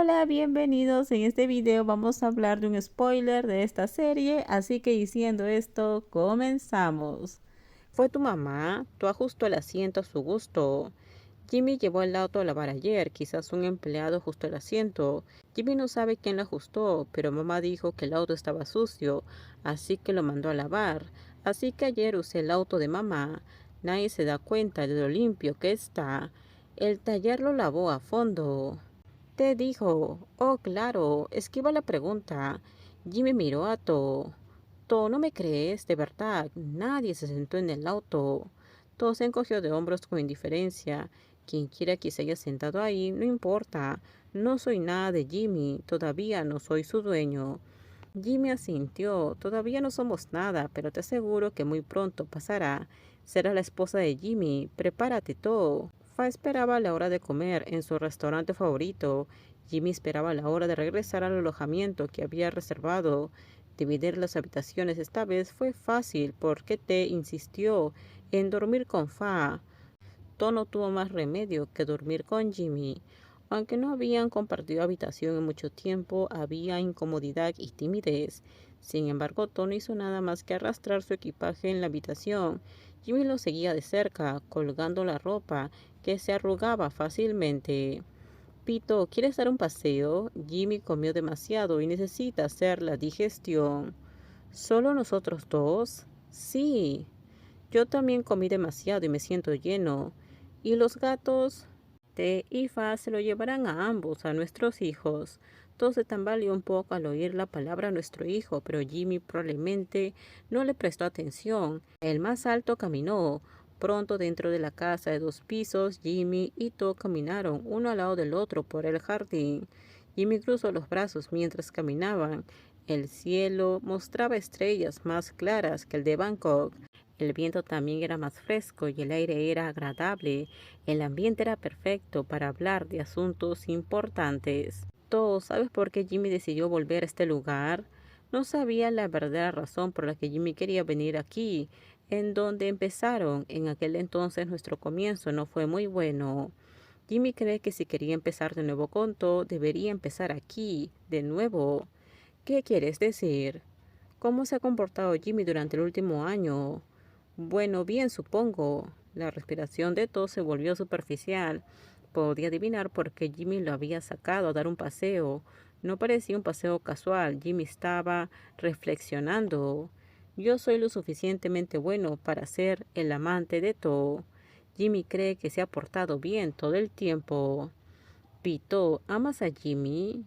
Hola, bienvenidos. En este video vamos a hablar de un spoiler de esta serie, así que diciendo esto, comenzamos. Fue tu mamá, tú ajustó el asiento a su gusto. Jimmy llevó el auto a lavar ayer, quizás un empleado ajustó el asiento. Jimmy no sabe quién lo ajustó, pero mamá dijo que el auto estaba sucio, así que lo mandó a lavar. Así que ayer usé el auto de mamá. Nadie se da cuenta de lo limpio que está. El taller lo lavó a fondo. Te dijo, oh claro, esquiva la pregunta. Jimmy miró a To. To, ¿no me crees? De verdad, nadie se sentó en el auto. To se encogió de hombros con indiferencia. Quien quiera que se haya sentado ahí, no importa. No soy nada de Jimmy, todavía no soy su dueño. Jimmy asintió, todavía no somos nada, pero te aseguro que muy pronto pasará. Serás la esposa de Jimmy, prepárate todo. Fa esperaba la hora de comer en su restaurante favorito. Jimmy esperaba la hora de regresar al alojamiento que había reservado. Dividir las habitaciones esta vez fue fácil porque T insistió en dormir con Fa. To no tuvo más remedio que dormir con Jimmy. Aunque no habían compartido habitación en mucho tiempo, había incomodidad y timidez. Sin embargo, To no hizo nada más que arrastrar su equipaje en la habitación. Jimmy lo seguía de cerca, colgando la ropa, que se arrugaba fácilmente. Pito, ¿quieres dar un paseo? Jimmy comió demasiado y necesita hacer la digestión. ¿Solo nosotros dos? Sí. Yo también comí demasiado y me siento lleno. ¿Y los gatos? Te y Fa se lo llevarán a ambos, a nuestros hijos. Todo se tambaleó un poco al oír la palabra nuestro hijo, pero Jimmy probablemente no le prestó atención. El más alto caminó. Pronto dentro de la casa de 2 pisos, Jimmy y To caminaron uno al lado del otro por el jardín. Jimmy cruzó los brazos mientras caminaban. El cielo mostraba estrellas más claras que el de Bangkok. El viento también era más fresco y el aire era agradable. El ambiente era perfecto para hablar de asuntos importantes. ¿Tú sabes por qué Jimmy decidió volver a este lugar? No sabía la verdadera razón por la que Jimmy quería venir aquí. En donde empezaron, en aquel entonces nuestro comienzo no fue muy bueno. Jimmy cree que si quería empezar de nuevo con todo, debería empezar aquí, de nuevo. ¿Qué quieres decir? ¿Cómo se ha comportado Jimmy durante el último año? Bueno, bien, supongo. La respiración de To se volvió superficial. Podía adivinar por qué Jimmy lo había sacado a dar un paseo. No parecía un paseo casual. Jimmy estaba reflexionando. Yo soy lo suficientemente bueno para ser el amante de To. Jimmy cree que se ha portado bien todo el tiempo. Pito, ¿amas a Jimmy?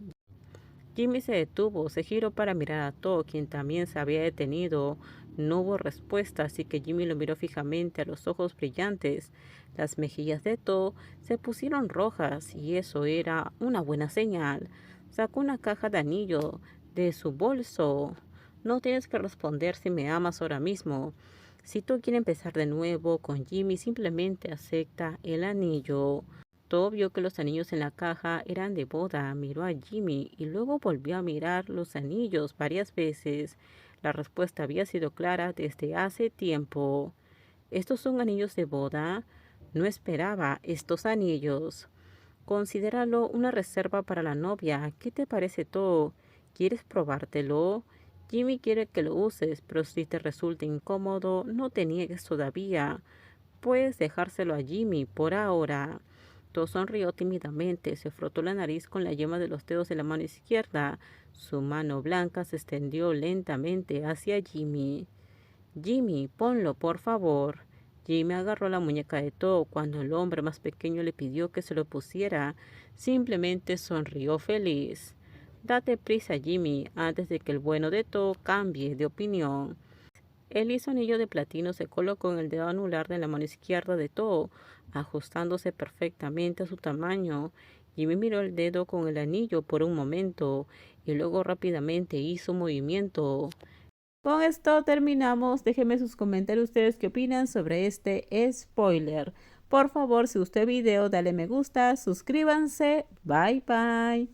Jimmy se detuvo, se giró para mirar a To, quien también se había detenido. No hubo respuesta, así que Jimmy lo miró fijamente a los ojos brillantes. Las mejillas de To se pusieron rojas y eso era una buena señal. Sacó una caja de anillo de su bolso. No tienes que responder si me amas ahora mismo. Si tú quieres empezar de nuevo con Jimmy, simplemente acepta el anillo. To vio que los anillos en la caja eran de boda, miró a Jimmy y luego volvió a mirar los anillos varias veces. La respuesta había sido clara desde hace tiempo. ¿Estos son anillos de boda? No esperaba estos anillos. Considéralo una reserva para la novia. ¿Qué te parece todo? ¿Quieres probártelo? Jimmy quiere que lo uses, pero si te resulta incómodo, no te niegues todavía. Puedes dejárselo a Jimmy por ahora. To sonrió tímidamente, se frotó la nariz con la yema de los dedos de la mano izquierda. Su mano blanca se extendió lentamente hacia Jimmy. Jimmy, ponlo, por favor. Jimmy agarró la muñeca de To cuando el hombre más pequeño le pidió que se lo pusiera. Simplemente sonrió feliz. Date prisa, Jimmy, antes de que el bueno de To cambie de opinión. El liso anillo de platino se colocó en el dedo anular de la mano izquierda de To, ajustándose perfectamente a su tamaño. Jimmy miró el dedo con el anillo por un momento y luego rápidamente hizo un movimiento. Con esto terminamos. Déjenme sus comentarios ustedes qué opinan sobre este spoiler. Por favor, si gustó el video, dale me gusta, suscríbanse. Bye bye.